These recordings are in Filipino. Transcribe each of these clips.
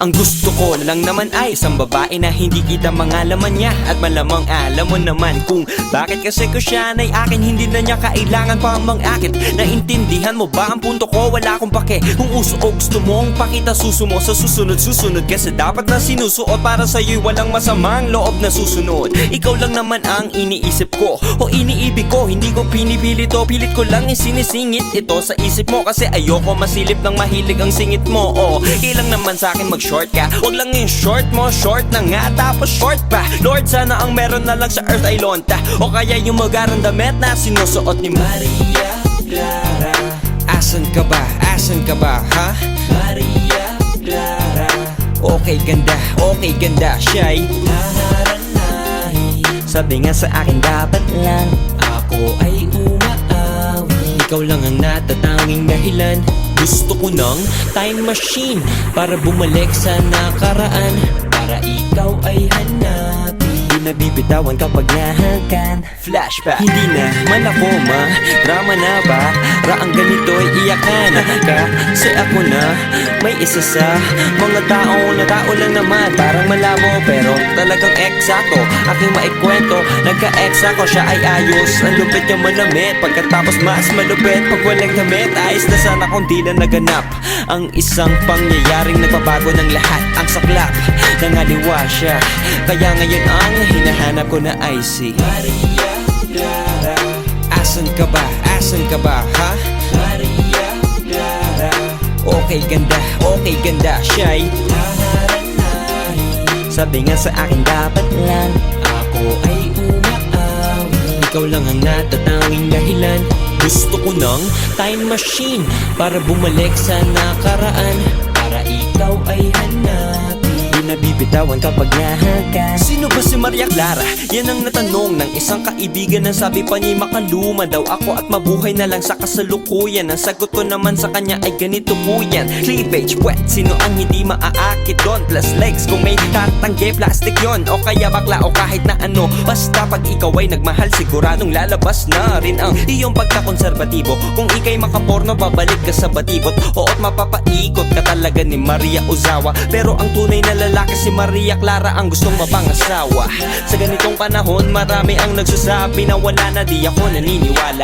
Ang gusto ko lang naman ay isang babae na hindi kita mangalaman niya. At malamang alam mo naman kung bakit, kasi ko siya na'y akin, hindi na niya kailangan pa mang-akit. Naintindihan mo ba ang punto ko? Wala akong pake kung uso o gusto mong pakita suso mo sa susunod. Kasi dapat na sinusuot para sa'yo'y walang masamang loob na susunod. Ikaw lang naman ang iniisip ko o iniibig ko, hindi ko pinipili to. Pilit ko lang isinisingit ito sa isip mo, kasi ayoko masilip ng mahilig ang singit mo. Ilang naman sa'kin mag-short ka, wag lang yung short mo, short na nga tapos short pa. Lord, sana ang meron na lang sa earth ay lonta, o kaya yung magarang damit na sinusuot ni Maria Clara. Asan ka ba? Asan ka ba, ha? Maria Clara. Okay ganda, siya'y naharanahi. Sabi nga sa akin dapat lang ako ay umaawi. Ikaw lang ang natatanging dahilan. Gusto ko ng time machine para bumalik sa nakaraan, para ikaw ay hanapin. Di nabibitawan kapag nahagan. Flashback. Hindi na man ako drama na ba? Raang ganito'y iyakan ka. Kasi ako na may isa sa mga tao lang naman. Parang malabo pero talagang eksakto. Aking maikwento, nagka-ex ako, siya ay ayos. Ang lupit niya malamit, pagkatapos mas malupit. Pag walang damit, ayos na sana kung di na naganap ang isang pangyayaring nagbabago ng lahat. Ang saklap, nangaliwa siya, kaya ngayon ang hinahanap ko na ay si Maria Clara. Asan ka ba? Asan ka ba, ha? Maria Clara. Okay ganda, siya'y naharanahi. Sabi nga sa akin dapat lang ako ay umaawi. Ikaw lang ang natatanging dahilan. Gusto ko ng time machine para bumalik sa nakaraan, para ikaw ay hanapin. Di nabibitawan kapag nahagan. Sino ba si Maria Clara? Yan ang natanong ng isang kaibigan na sabi pa niya makaluma daw ako at mabuhay na lang sa kasalukuyan. Ang sagot ko naman sa kanya ay ganito po yan: cleavage, wet, sino ang hindi maaakit doon? Plus legs, kung may tatanggi, plastic yon. O kaya bakla o kahit na ano, basta pag ikaw ay nagmahal, siguradong lalabas na rin ang iyong pagkakonserbatibo. Kung ikay makaporno, babalik ka sa batibot. Oo't mapapaikot ka talaga ni Maria Ozawa. Pero ang tunay na lalaki si Maria Clara ang gustong mapangasawa. Sa ganitong panahon, marami ang nagsasabi na wala na, di ako naniniwala.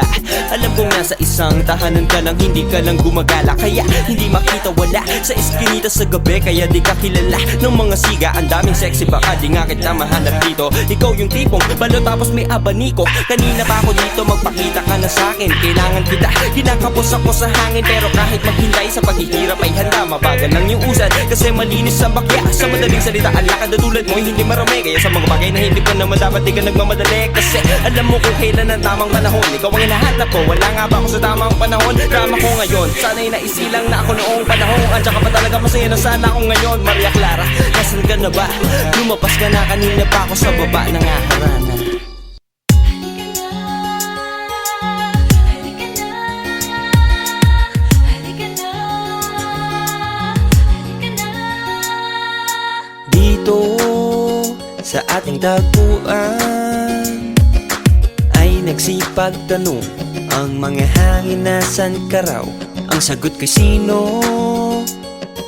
Alam kong nasa isang tahanan ka lang, hindi ka lang gumagala, kaya hindi makita wala sa eskinita sa gabi, kaya di ka kilala ng mga siga. Ang daming sexy, baka di nga kita mahanap dito. Ikaw yung tipong balo tapos may abaniko. Kanina pa ako dito, magpakita ka na sa'kin. Kailangan kita, kinakapos ako sa hangin. Pero kahit maghintay sa paghihirap ay handa, mabagal lang yung usan, kasi malinis ang bakya. Sa madaling salita, ang lakad na tulad mo hindi marami. Kaya sa mga bagay na hindi pa naman dapat di ka nagmamadali, kasi alam mo kung kailan ang tamang panahon. Ikaw ang hinahanap ko, wala nga ba ako sa tamang panahon? Drama ko ngayon, sana'y naisilang na ako noong panahon. Andiyan ka pa talaga, masaya na sana ako ngayon. Maria Clara, nasan ka na ba? Lumapas ka na, kanina pa ako sa baba ng harana. Dito sa ating tagpuan ay nagsipagtanong ang mga hangin, nasan ka raw? Ang sagot ko'y sino?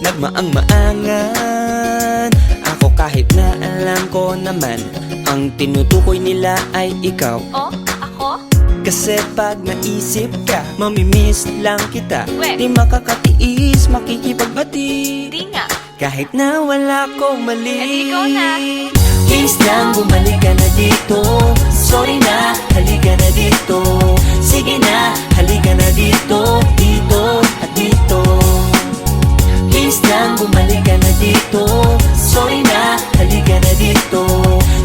Nagmaang-maangan ako, kahit na alam ko naman ang tinutukoy nila ay ikaw. Oh, ako? Kasi pag naisip ka, mamimiss lang kita. We. Di makakatiis, makikipagbati. Di nga. Kahit na wala kong mali. Eh, ikaw na. Please lang, bumalik ka na dito. Sorry na, halika na dito. Sige na, halika na dito. Dito at dito. Please lang, bumalik ka na dito. Sorry na, halika na dito.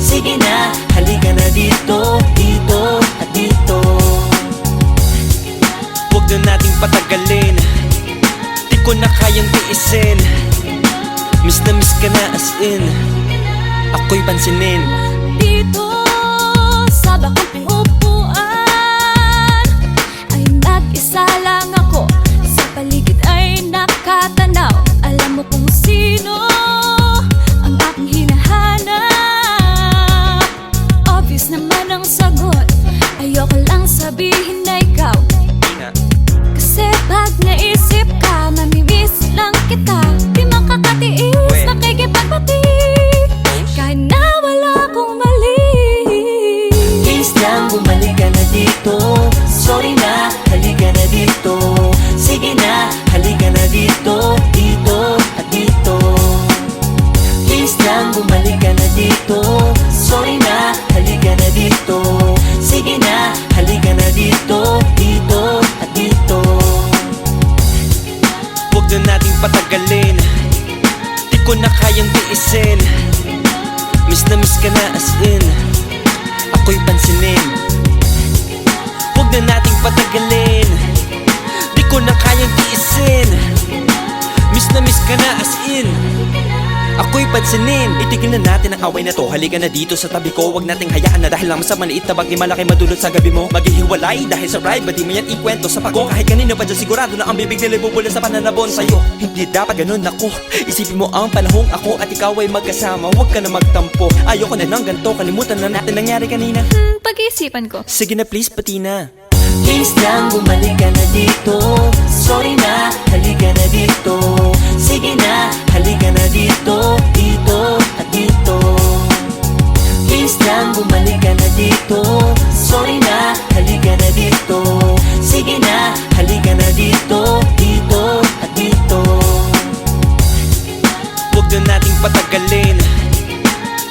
Sige na, halika na dito. Dito at dito. Huwag na nating patagalin, di ko na kayang tiisin. Miss na miss ka na as in, ako'y pansinin. Dito sa bakang pingupuan ay mag-isa lang na kayang tiisin. Miss na miss ka na as in. Ako'y pansinin. Huwag na nating patagalin. Di ko na kayang tiisin. Miss na miss ka na as in. Ako'y pansinin. Itigil na natin ang away na to. Halika na dito sa tabi ko. Huwag nating hayaan na dahil lang sa maliit na bagay malaki madulot sa gabi mo. Maghihiwalay dahil sa ride. Ba't di mo yan ikwento sa pako? Kahit kanino pa dyan sigurado na ang bibig nila bubula sa pananabon sa'yo. Hindi dapat ganun ako. Isipin mo ang panahong ako at ikaw ay magkasama. Huwag ka na magtampo. Ayoko na ng ganito. Kalimutan na natin nangyari kanina. Pag-iisipan ko. Sige na please, pati na. Please lang, bumalik ka na dito. Sorry na, halika na dito. Sige na, halika na dito. Dito at dito. Please lang, bumalik ka na dito. Sorry na, halika na dito. Sige na, halika na dito. Dito at dito. Huwag na nating patagalin.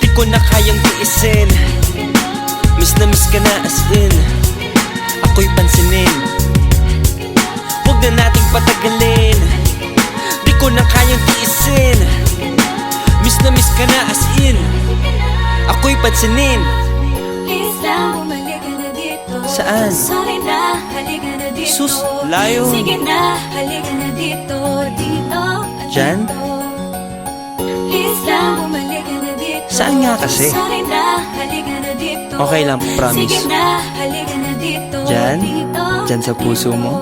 Di ko na kayang tiisin. Miss na miss ka na as in. Ako'y pansinin. Huwag na nating patagalin. Di ko na kayang tiisin. Miss na miss ka na as in. Ako'y pansinin. Please lang, bumalik ka na dito. Saan? Sorry na, halika na dito. Sus, layo. Sige na, halika na dito. Dito at Diyan? dito. Please lang, bumalik ka na dito. Saan nga kasi? Sorry na, halika na dito. Okay lang, promise. Sige na, halika na dito. Diyan? Dito Diyan sa at puso dito. mo?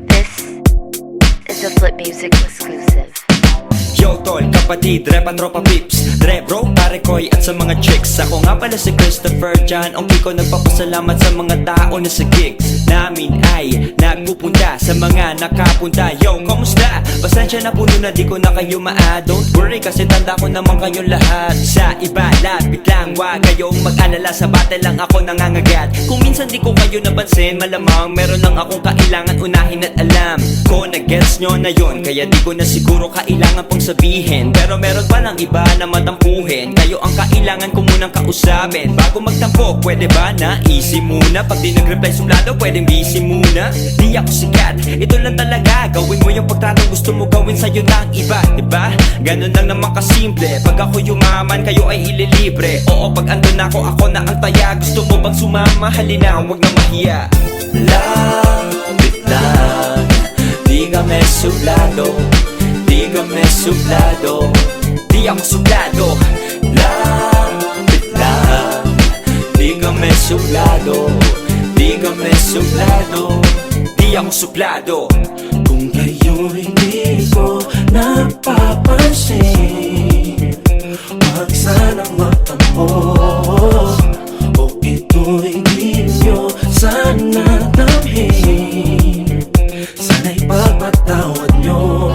This is a Flip Music exclusive. Yo tol, kapatid, rep at tropa pips. Re bro, pare koy at sa mga chicks. Ako nga pala si Christopher John. Ang Kiko nagpapasalamat sa mga tao na sa gigs namin ay nagpupunta sa mga nakapunta. Yo, kamusta? Pasensya na puno na di ko na kayo Don't worry kasi tanda ko naman kayong lahat. Sa iba, lapit lang, wag kayong mag-alala. Sa battle lang ako nangangagat. Kung minsan di ko kayo napansin, malamang meron lang akong kailangan unahin at alam ko na gets nyo na yon. Kaya di ko na siguro kailangan pang sabihin. Pero meron pa lang iba na matampuhin. Kayo ang kailangan ko munang kausapin. Bago magtampo, pwede ba na easy muna? Pag di nag-reply suplado, pwedeng busy muna. Di ako sikat, ito lang talaga. Gawin mo yung pagtratong gusto mo gawin sa'yo ng iba, diba? Ganun lang naman kasimple. Pag ako yumaman, kayo ay ililibre. Oo, pag andun ako na ang taya. Gusto mo bang sumama? Halina, huwag na mahiya. Lapit lang, di kami suplado. Di kami suplado. Di ako suplado. Lapit lang, di kami suplado. Di kami suplado. Di ako suplado. Kung kayo hindi ko napapansin, wag sanang magtampo. O ito'y di nyo sana damhin. Sana'y pagpatawad nyo.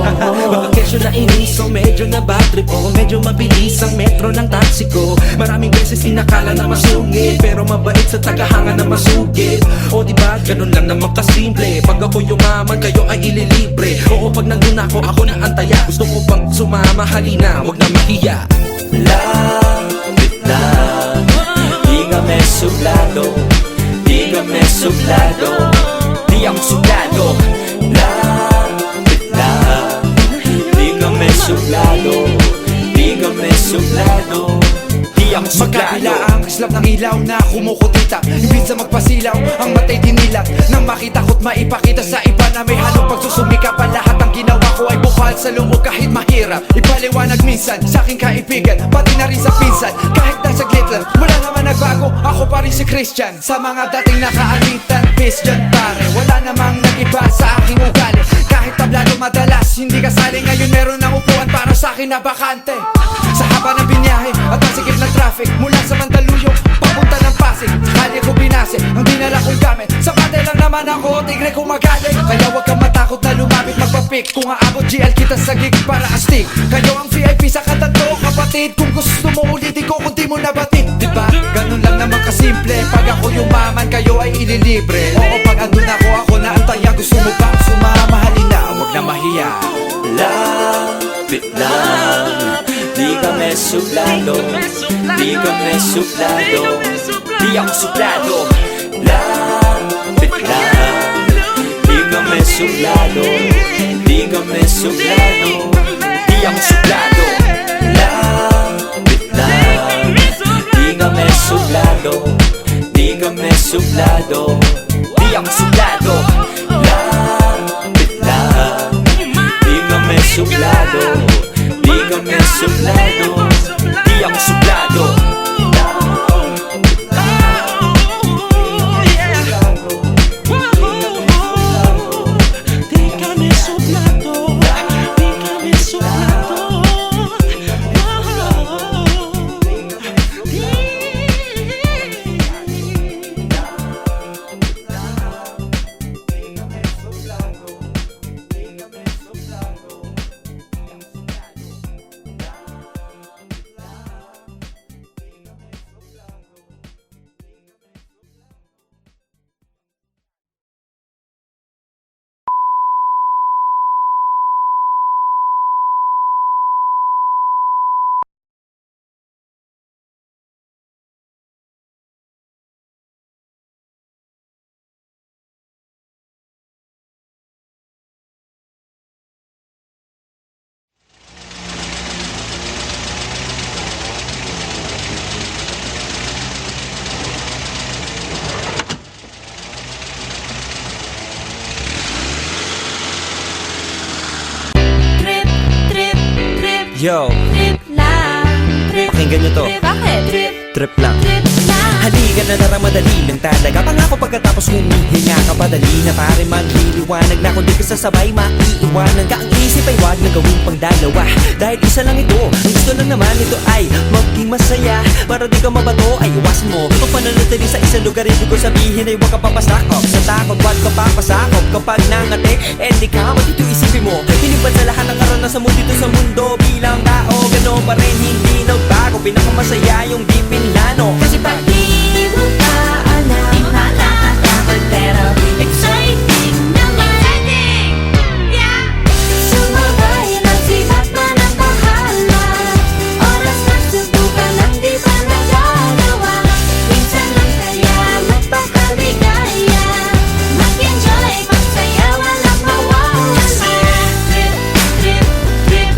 Baka kesyo na inis o medyo na bad trip o medyo mabilis ang metro ng taxi ko. Maraming beses inakala na masungit, pero mabait sa tagahanga na masugit. O diba, ganun lang naman kasimple. Pag ako yumaman, kayo ay ililibre. Oo, pag nandun ako na antaya. Gusto mo bang sumama? Halina, wag na mahiya. Lapit lang, di kami suplado. Di kami suplado. Di ako suplado. Lapit lang, di kami suplado. Di kami suplado. Di ako suplado. Magkabila ang kislap ng ilaw na kumukutita. Imbis na magpasilaw, ang matay dinilat. Nang makita ko't maipakita sa iba na may halong pagsusumika pa. Lahat ang ginawa ko ay bukal sa loob kahit mahirap. Ipaliwanag minsan sa aking kaibigan, pati na rin sa pinsan. Kahit nasa glit lang, wala naman nagbago. Ako pa rin si Christian, sa mga dating nakaalitan. Peace dyan pare, wala namang nag-iba sa aking ugali. Kahit tablado madalas, hindi kasali. Ngayon meron ng upuan para sa akin na bakante. Sa haba ng binyahe at ang sikip ng traffic, mula sa Mandaluyong papunta ng Pasig, sa kalye ko binase ang dinala kong gamit. Sa bate lang naman ako, tigre kung magaling. Kaya wag kang matakot na lumapit magpapik. Kung aabot GL kita sa gig para astig. Kayo ang VIP sa katanto, kapatid. Kung gusto mo ulitin ko kung di mo nabatid, diba? Ganun lang naman kasimple. Pag ako yumaman, kayo ay ililibre. Oo, pag andun ako na antaya. Gusto mo bang sumama? Halina, wag na mahiya. Lapit lang, di kami suplado, di kami suplado, di ako suplado. Lapit lang, di kami suplado, di kami suplado, di ako suplado. Lapit lang, di kami suplado, di kami suplado, di ako suplado. Lapit lang, di kami suplado, di kami suplado, di ako suplado. Trip, trip, trip, Yo, trip lang. Trip, pakinggan nyo to. trip, bakit? Trip, Trip lang. trip lang. Halika na naramadali lang talaga. Pangako pagkatapos humihinga ka padali na pare magliliwanag na kung di ka sasabay maiiwanan ka. Ang isip ay wag na gawing pang dalawa, dahil isa lang ito. Ang gusto lang naman ito ay maging masaya. Para di ka mabato ay iwasan mo kung pananatili sa isang lugar. Ibig ko sabihin ay wag ka papasakop sa takot, wag ka papasakop. Kapag nangate, di ka matito isipin mo. Hinibad sa lahat ng karanasan mo dito sa mundo. Bilang tao, gano'n pa rin hindi nagbago. Pinakamasaya yung di pinlano. Kasi Pag di mo pa alam, di mo nakakatakot pero exciting naman. Exciting! Yeah! Sumabay lang si Batman ang bahala. Oras na subukan ang di pa nagagawa. Minsan lang kaya magpakaligaya. Mag-enjoy, magsaya, walang mawawala. Trip, trip, trip,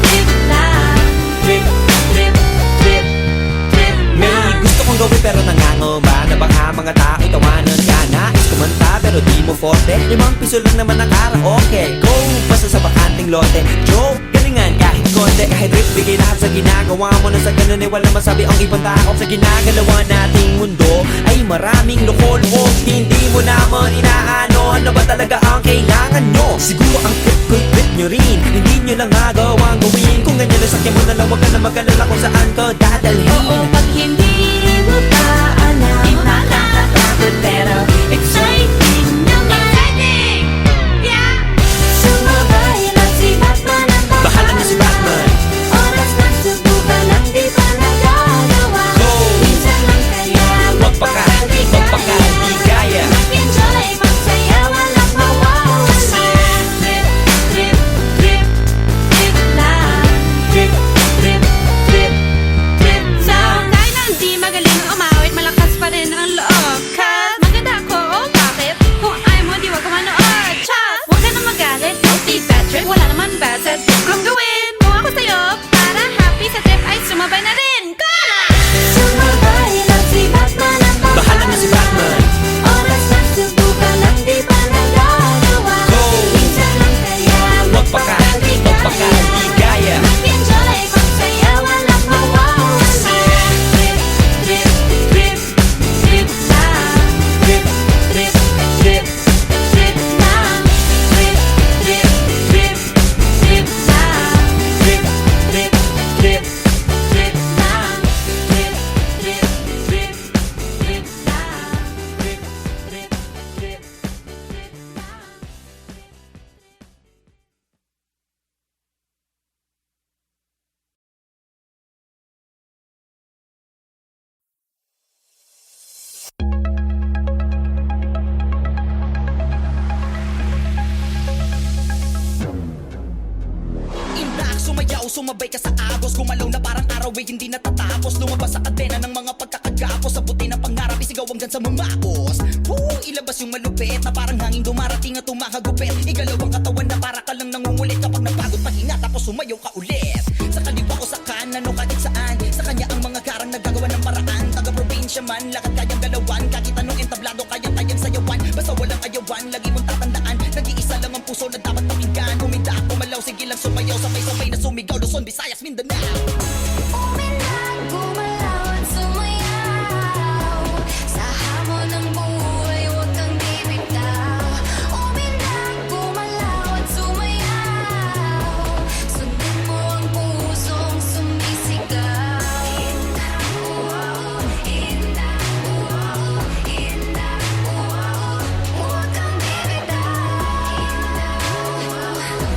trip lang. Trip, trip, trip, trip may lang. gusto kong gawin pero nangangamba na baka mga tao tawanan ka. Nais kumanta pero di mo forte. 5 piso lang naman ang karaoke. Go, basta sa bakanting lote. Joke, galingan kahit konti. Kahit rip, bigay lahat sa ginagawa mo. Na sa ganun ay wala masabi ang ibang tao. Sa ginagalawa nating mundo ay maraming loko-loko. Hindi mo naman inaano. Ano ba talaga ang kailangan nyo? Siguro ang trip nyo rin. Hindi nyo lang nagawang gawin. Kung ganyan na sakyan mo na lang, wag ka na mag-alala kung saan ka dadalhin. Oo, pag hindi mo pa alam, di mo nakakatakot pero exciting naman. Exciting! Yeah! Sumabay lang si Batman ang Bahala na si Batman. Oras na subukan ang di pa nagagawa. Go! Minsan lang kaya Magpakaligaya. Mag-enjoy, magsaya, walang mawawala. Trip, trip, trip, trip lang. Trip, trip, trip, trip lang. Kahit na hindi magaling umawit, malakas pa rin ang loob. Cause maganda ako, oh bakit? Kung ayaw mo, di wag ka manood. Chas! Huwag ka na magalit, don't be bad trip. Wala naman bad sa trip kong gawin. Kung ako sa'yo, para happy sa trip ay sumabay na rin. Go! Sumabay lang si Batman ang Bahala na si Batman. Oras na subukan ang di pa nagagawa. Go! Minsan lang kaya Magpakaligaya. Mag-enjoy, magsaya, walang mawawala. Trip, trip, trip, trip lang. Trip, trip, trip, trip lang. Trip, trip, trip, trip lang. sumabay ka sa agos. Gumalaw na parang araw ay hindi natatapos. Lumabas sa kadena ng mga pagkakagapos. Sa buti ng pangarap isigaw hanggang sa mamakos. Ilabas yung malupit na parang hangin dumarating at tumahagupit. Igalaw ang katawan na para ka lang nangungulit. Kapag napagod pahinga tapos sumayaw ka ulit. Sa kaliwa o sa kanan o kahit saan, sa kanya ang mga karang nagagawa ng paraan. Taga-probinsya man, lakad kayang galawan. Kahit anong entablado kayang tayang sayawan. Basta walang ayawan, lagi mong tatandaan. Nag-iisa lang ang puso na dapat pakinggan. Uminda, kumalaw, sige lang sumayaw. Sabay-sabay na sumigaw, Luzon, Visayas, Mindanao. Umindak, gumalaw at sumayaw. Sa hamon ng buhay, huwag kang bibitaw. Umindak, gumalaw at sumayaw. Sundin mo ang pusong sumisigaw. Indak, wow, indak, wow, indak, wow. Huwag kang bibitaw.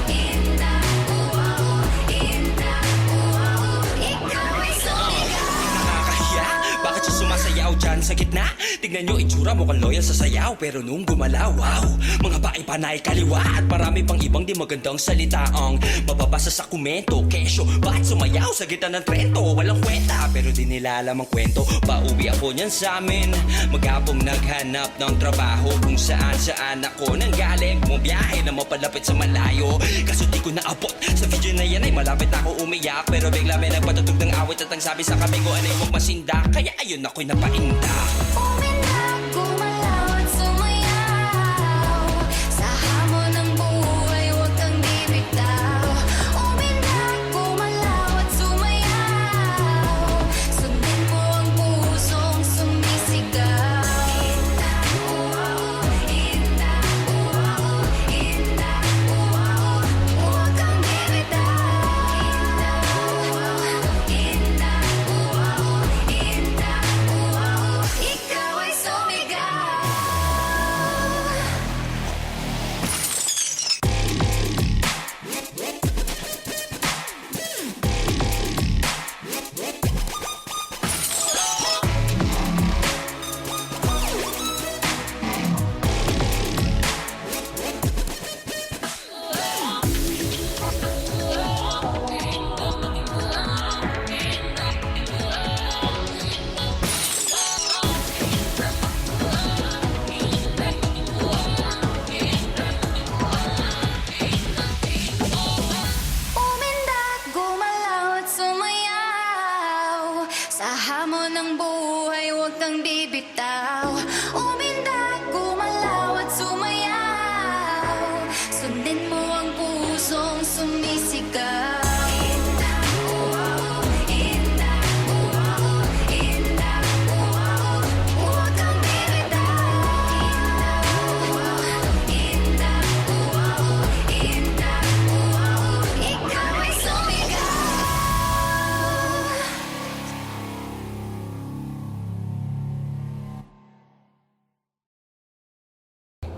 Indak, wow, indak, wow. Ikaw ay sumigaw. Nakakahiya, bakit siya sumasayaw dyan sa gitna? Tignan nyo itsura, mukhang loyal sa sayaw. Pero nung gumalaw, wow, mga bae panay kaliwa. At marami pang ibang di magandang salita ang mababasa sa komento. Kesyo, bakit sumayaw sa gitna ng Trento? Walang kwenta, pero di nila alam ang kwento. Pauwi ako niyan sa amin, magapong naghanap ng trabaho. Kung saan ako nang galing, bumiyahe na mapalapit sa malayo. Kaso di ko naabot, sa video na yan ay malapit ako umiyak. Pero bigla may nagpatutog ng awit at ang sabi sa kamay ko anay huwag masinda. Kaya ayun ako'y napainda. Umindak, gumalaw at sumayaw. Sa hamon ng buhay, huwag kang bibitaw. Umindak, gumalaw at sumayaw. Sundin mo ang pusong sumisigaw. Indak, wow, indak, wow, indak, wow. Huwag kang bibitaw. Indak, wow, indak, wow. Ikaw ay sumigaw. Umindak, gumalaw at sumayaw. Sa hamon ng buhay, huwag kang bibitaw. Umindak, gumalaw at sumayaw. Sundin mo ang pusong sumisigaw. Indak, wow, indak, wow, indak, wow. Huwag kang bibitaw. Indak, wow, indak, wow. Ikaw ay sumigaw.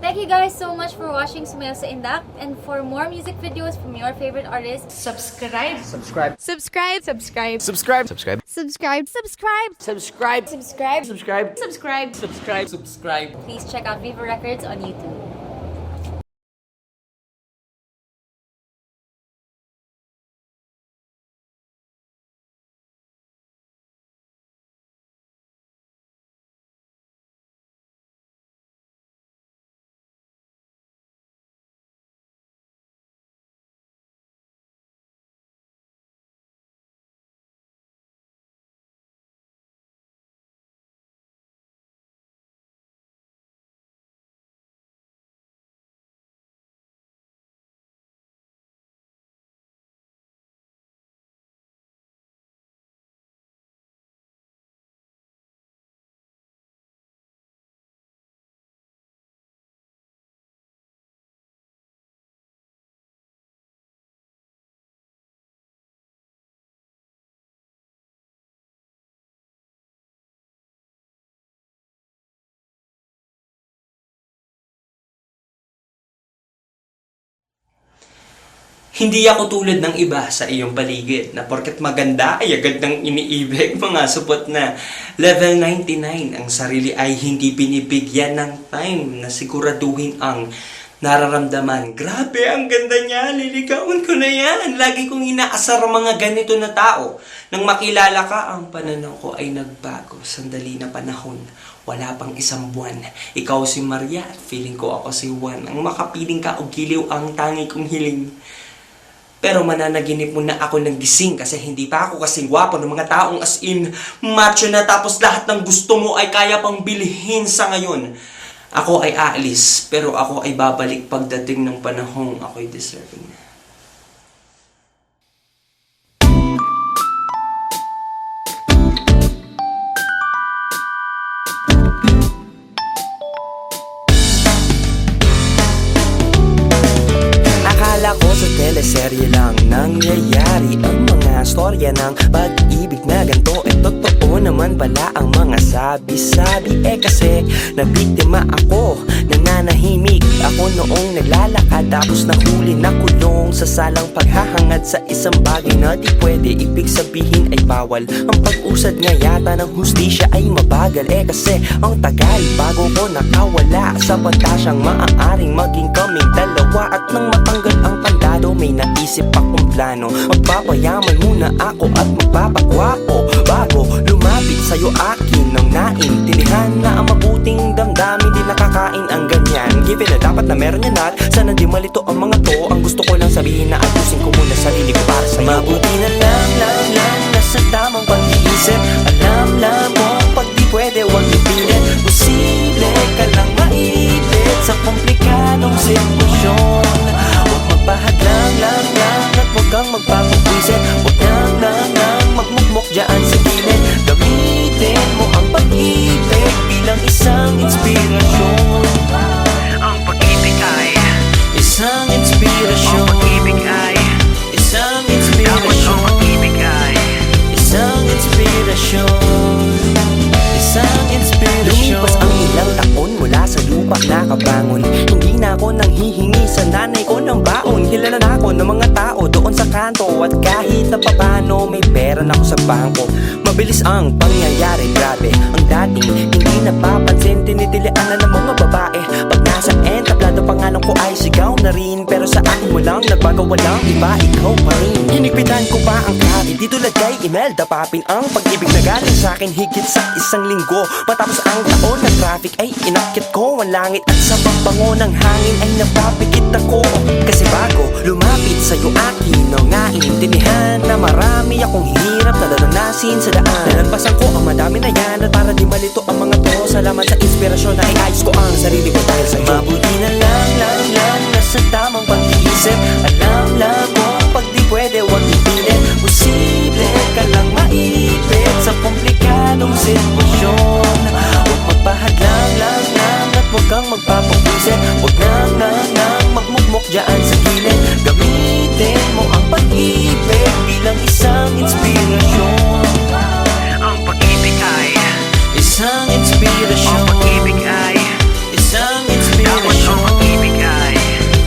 Thank you guys so much for watching Sumayaw sa Indak, and for more music videos from your favorite artists, subscribe. Subscribe. Subscribe. Subscribe. Subscribe. Subscribe. Subscribe. Subscribe. Subscribe. Subscribe. Subscribe. Subscribe. Subscribe. Subscribe. Please check out Viva Records on YouTube. Hindi ako tulad ng iba sa iyong paligid na porket maganda ay agad nang iniibig. Mga supot na level 99 ang sarili ay hindi binibigyan ng time na siguraduhin ang nararamdaman. Grabe, ang ganda niya. Liligawan ko na yan. Lagi kong inaasar ang mga ganito na tao. Nang makilala ka, ang pananaw ko ay nagbago. Sandali na panahon. Wala pang isang buwan. Ikaw si Maria at feeling ko ako si Juan. Ang makapiling ka o giliw ang tangi kong hiling. Pero mananaginip mo na ako nagising kasi hindi pa ako kasing gwapo ng mga taong as in macho na tapos lahat ng gusto mo ay kaya pang bilhin sa ngayon. Ako ay aalis pero ako ay babalik pagdating ng panahong ako'y deserving na. Akala ko sa teleserye lang nangyayari ang mga storya ng pag-ibig na ganito. Totoo naman pala ang mga sabi-sabi. Kasi nabiktima ako, nananahimik ako noong naglalakad. Tapos nahuli na kulong sa salang paghahangad sa isang bagay na di pwede. Ibig sabihin ay bawal. Ang pag-usad nga yata ng hustisya ay mabagal. Kasi ang tagal bago ko nakawala sa pantasyang maaaring maging kaming dalawa. At nang matanggal ang kandado may naisip akong plano. Magpapayaman muna ako at magpapakwapo bago lumapit sa'yo akin nang naintindihan na ang mabuting damdamin di nakakain ang ganyan. Given na dapat na meron yan at sana di malito ang mga to. Ang gusto ko lang sabihin na ayusin ko muna sarili ko para sa'yo. Mabuti na lang nasa tamang pag-iisip. Alam mo pag di pwede wag ipilit. Posible ka lang maipit sa komplikadong sitwasyon. Huwag magpahadlang lang at huwag kang magpapagwisit. Huwag lang magmukmok dyan sa gilid. Gamitin mo ang pag-ibig bilang isang inspirasyon. Ang pag-ibig ay isang inspirasyon. Ang pag-ibig ay isang inspirasyon. Ang pag-ibig ay isang inspirasyon. Isang inspirasyon. Lumipas ang ilang taon mula sa lupa nakabangon. Hindi na ako nanghihingi sa nanay ko ng baon. Kilala na ako ng mga tao doon sa kanto. At kahit na papano may pera na ako sa bangko. Mabilis ang pangyayari, grabe. Ang dating hindi napapansin, tinitilian na ng mga babae. Pag nasa entablado pangalan ko ay sigaw na rin. Pero sa akin mo lang nagbago, walang iba, ikaw pa rin. Hinigpitan ko pa ang kahit di tulad kay Imelda Papin. Ang pag-ibig na galing sa akin higit sa isang linggo. Matapos ang taon na traffic ay inakit ko ang langit. At sa pagbango ng hangin ay napapikit ako. Kasi bago lumapit sa'yo akin nang naintindihan na marami akong hirap na naranasin sa daan. Nalagpasan ko ang madami na yan at para di malito ang mga to. Salamat sa inspirasyon na iayos ko ang sarili ko dahil sa'yo. Mabuti na lang nasa tamang pag-iisip. Alam mo pag di pwede wag ipilit. Posible ka lang maipit sa komplikadong sitwasyon. Huwag magpahadlang lang at huwag kang magpapagwisit. Huwag nang magmukmok dyan sa gilid. Gamitin mo ang pag-ibig bilang isang inspirasyon. Ang pag-ibig ay isang inspirasyon. Ang pag-ibig ay isang inspirasyon. Ang pag-ibig ay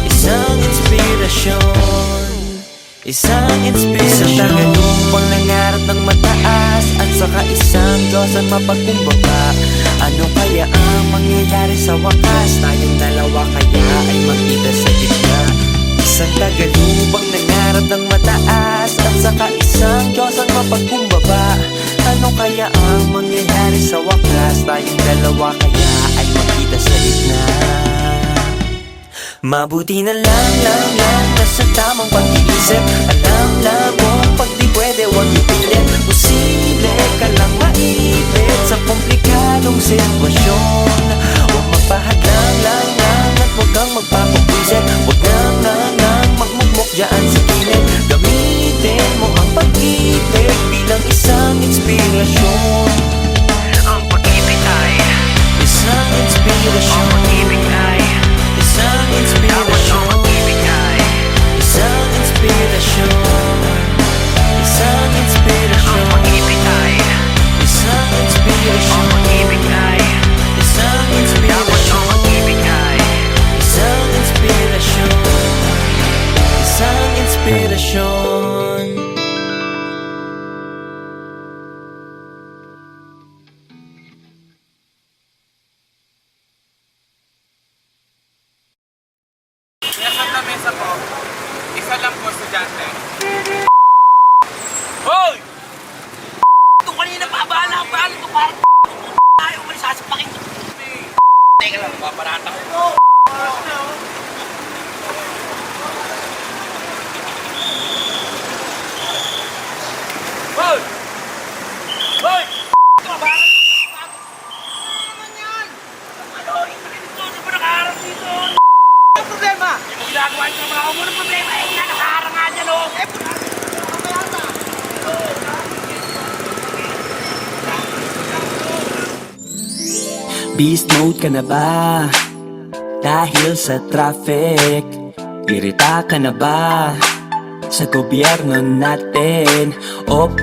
isang inspirasyon. Isang inspirasyon. Isang tagalumpang nangarap ng mataas at saka isang Diyos ang mapagkumbaba. Ano kaya ang mangyayari sa wakas? Tayong dalawa kaya ay magkita sa gitna. Isang tagalubang nangarap ng mataas at saka isang Diyos ang mapagkumbaba. Ano kaya ang mangyayari sa wakas? Tayong dalawa kaya ay magkita sa gitna. Mabuti na lang nasa tamang pag-iisip. Alam mo pag di pwede wag ipilit. Posible ka lang maipit sa komplikadong sitwasyon. Huwag magpahadlang lang at huwag kang magpapagwisit. Huwag nang magmukmok dyan sa gilid. Gamitin mo ang pag-ibig bilang isang inspirasyon. Ang pag-ibig ay isang inspirasyon. Ang pag-ibig ay isang inspirasyon. Ang pag-ibig ay isang inspirasyon. Beast mode ka na ba? Dahil sa traffic. Irita ka na ba? Sa gobyerno natin. Op,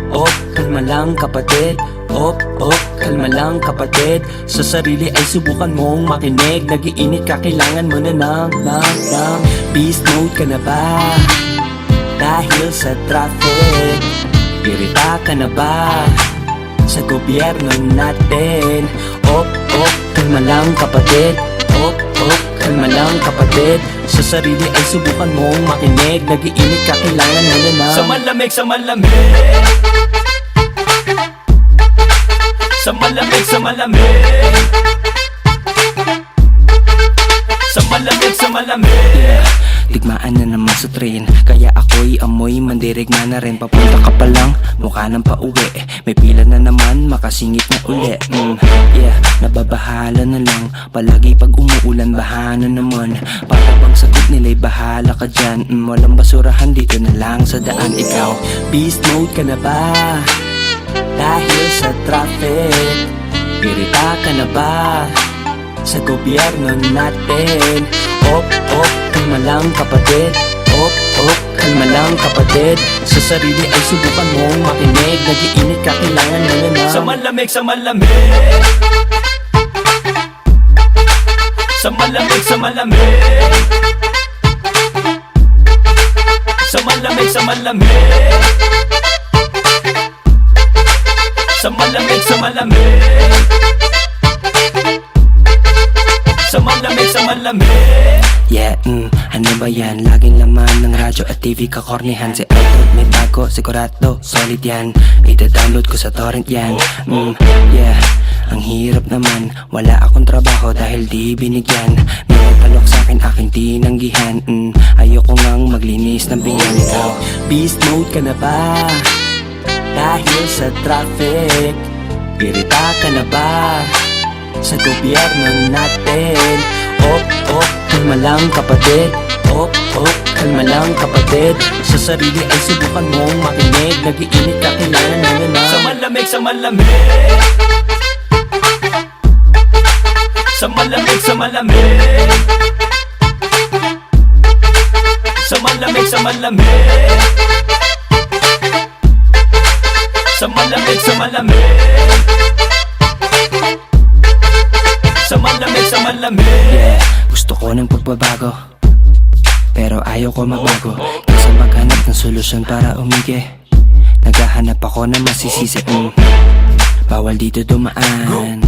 kalma lang kapatid. Op, kalma lang kapatid. Sa sarili ay subukan mong makinig. Nagiinit ka, kailangan mo na ng Beast mode ka na ba? Dahil sa traffic. Irita ka na ba? Sa gobyerno natin. Op, kalma lang kapatid. Op, kalma lang kapatid. Sa sarili ay subukan mong makinig. Nagiinit ka, kailangan mo na ng Sa malamig, sa malamig. Sa malamig, sa malamig. Sa malamig, sa malamig. Digmaan na naman sa train, kaya ako'y amoy mandirigma na rin. Papunta ka pa lang, mukha nang pauwi. May pila na naman, makasingit na uli. Nababahala na lang. Palagi pag umuulan, baha na naman. Para bang sagot nila'y bahala ka dyan. Walang basurahan dito na lang sa daan. Ikaw, beast mode ka na ba? Dahil sa traffic. Irita ka na ba? Sa gobyerno natin. Op, kalma lang kapatid. Op, kalma lang kapatid. Sa sarili ay subukan mong makinig. Nagiinit ka, kailangan mo na ng Sa malamig, sa malamig. Sa malamig, sa malamig. Sa malamig, sa malamig. Sa malamig, sa malamig. Sa malamig, sa malamig. Yeah, ano ba yan? Laging laman ng radyo at TV kakornihan. Si Idol may bago, sigurado, solid yan. Ita-download ko sa torrent yan. Yeah, ang hirap naman. Wala akong trabaho dahil di binigyan. May nagpalok sa'kin aking tinanggihan. Ayoko ngang maglinis ng pinggan. Ikaw, beast mode ka na ba? Dahil sa traffic. Irita ka na ba? Sa gobyerno natin. Op, kalma lang kapatid. Op, kalma lang kapatid. Sa sarili ay subukan mong makinig. Nagiinit ka, kailangan mo na ng Sa malamig, sa malamig. Sa malamig, sa malamig. Sa malamig, sa malamig. Sa malamig, sa malamig. Sa malamig, sa malamig. Yeah, gusto ko ng pagbabago, pero ayaw ko magbago. Kaysa maghanap ng solusyon para umigi, naghahanap ako ng masisisi. Bawal dito dumaan,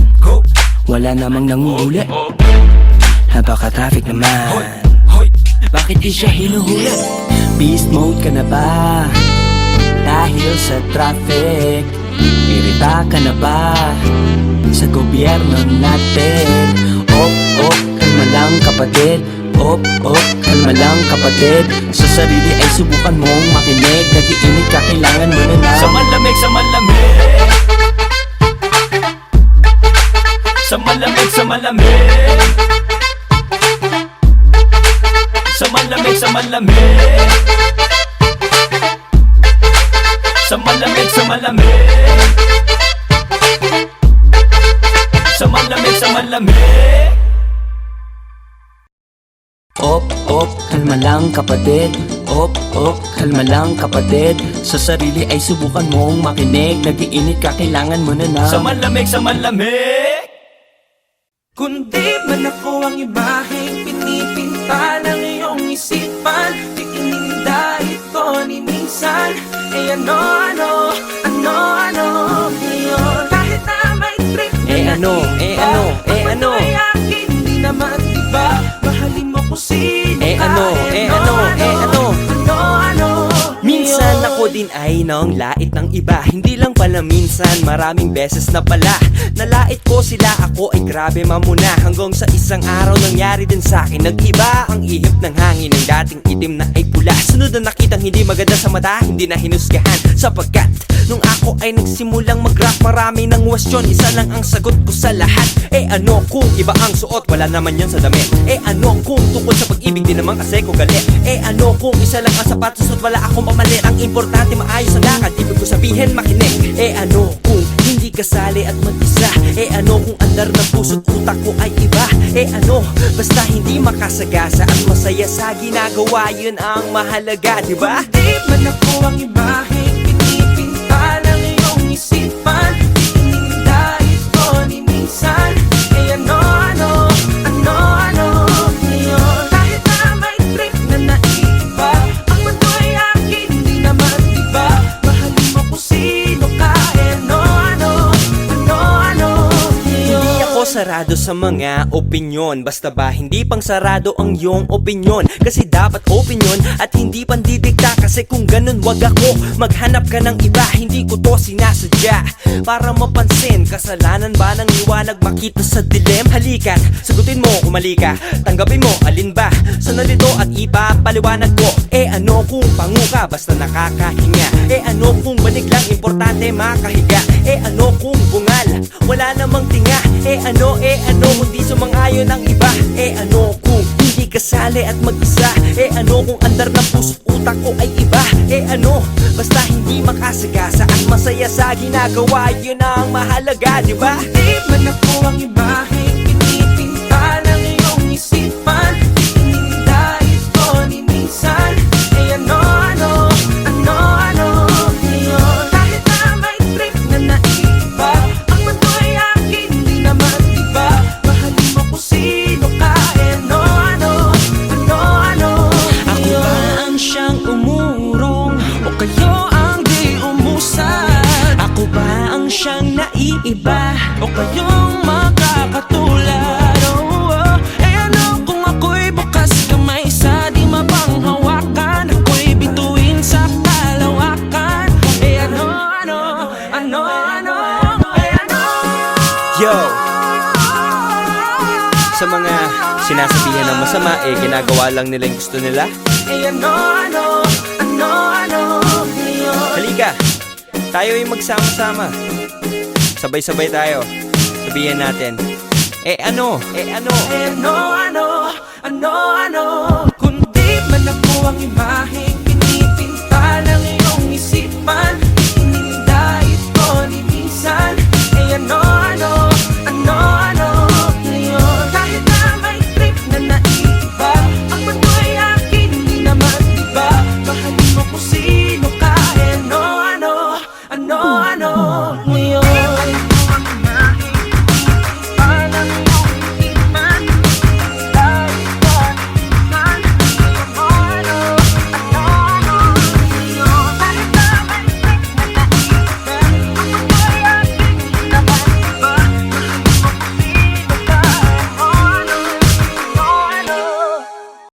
wala namang nanguhuli. Napaka-traffic naman, bakit di siya hinuhuli? Beast mode ka na ba? Dahil sa traffic. Irita ka na ba? Sa gobyerno natin. Op, kalma lang kapatid. Op, kalma lang kapatid. Sa sarili ay subukan mong makinig. Nagiinit ka, kailangan mo na ng Sa malamig, sa malamig. Sa malamig, sa malamig. Sa malamig, sa malamig. Sa malamig, sa malamig. Sa malamig, sa malamig. Op, kalma lang kapatid. Op, kalma lang kapatid. Sa sarili ay subukan mong makinig. Nagiinit ka, kailangan mo na ng Sa malamig, sa malamig. Kundi man ako ang ibaheng pinipinta ng iyong isipan. Di ininda ito ni minsan. Ano ngayon? Kahit na may trip Ano? Ay akin, di naman diba? Mahalin mo kung sino Ano? Minsan ngayon? ako din ay nang lait ng iba. Hindi lang pala minsan, maraming beses na pala. Nalait ko sila, ako ay grabe mamuna. Hanggang sa isang araw nangyari din sa'kin. Nag-iba ang ihip ng hangin. Ng dating itim na ay pula. Sunod na nakitang hindi maganda sa mata, hindi na hinusgahan. Sapagkat nung ako ay nagsimulang mag-rap, marami ng question, isa lang ang sagot ko sa lahat. Ano kung iba ang suot, wala naman yan sa damit. Ano kung tungkol sa pag-ibig, di naman kasi ko galit. Ano kung isa lang ang sapatos at wala akong pamalit. Ang importante maayos ang lakad, ibig ko sabihin makinig. Ano kung hindi kasali at mag-isa. Eh ano kung andar ng puso't utak ko ay iba? Eh ano, basta hindi makasagasa at masaya sa ginagawa, yun ang mahalaga, diba? Di man ako ang imahe, pinipinta ng iyong isipan. Ininda ito ni minsan. Eh ano ngayon? Kahit na may trip na naiiba, ang mundo'y akin, di naman diba? Mahalin mo kung sino ka. Eh ano Hindi ngayon? ako sarado sa mga opinyon, basta ba hindi pang sarado ang iyong opinyon. Kasi dapat opinyon at hindi pandidikta. Kasi kung ganun wag ako maghanap ka ng iba. Hindi ko to sinasadya para mapansin. Kasalanan ba ng liwanag makita sa dilim? Halikan, sagutin mo kung mali ka, tanggapin mo alin ba sa nalito at ipapaliwanag ko. Eh ano kung pangu ka basta nakakahinga? Eh ano kung banig lang importante makahiga? Eh ano kung bungal wala namang tinga? Eh ano kung di sumang-ayon ang iba? Eh ano kung hindi kasali at mag-isa? Eh ano kung andar ng puso't utak ko ay iba? Eh ano, basta hindi makasagasa at masaya sa ginagawa, yun ang mahalaga, diba? Di man ako ang imahe, pinipinta ng iyong isipan. Ininda ito ni minsan. Eh ano ngayon? Kahit na may trip na naiiba, ang mundo'y akin, di naman diba? Mahalin mo kung sino ka. Eh ano Ako ba ang siyang umurong o kayo ang di umusad? Ako ba ang siyang naiiba o kayong makakatulad? Eh ano kung ako'y bukas kamay sa di mapanghawakan? Ako'y bituin sa kalawakan. Eh ano Yo! Sa mga sinasabihan ng masama, eh ginagawa lang nila yung gusto nila. Eh ano ngayon? Halika, tayo ay magsama-sama. Sabay-sabay tayo. Sabihin natin, ano? Kung di man ako ang imahe,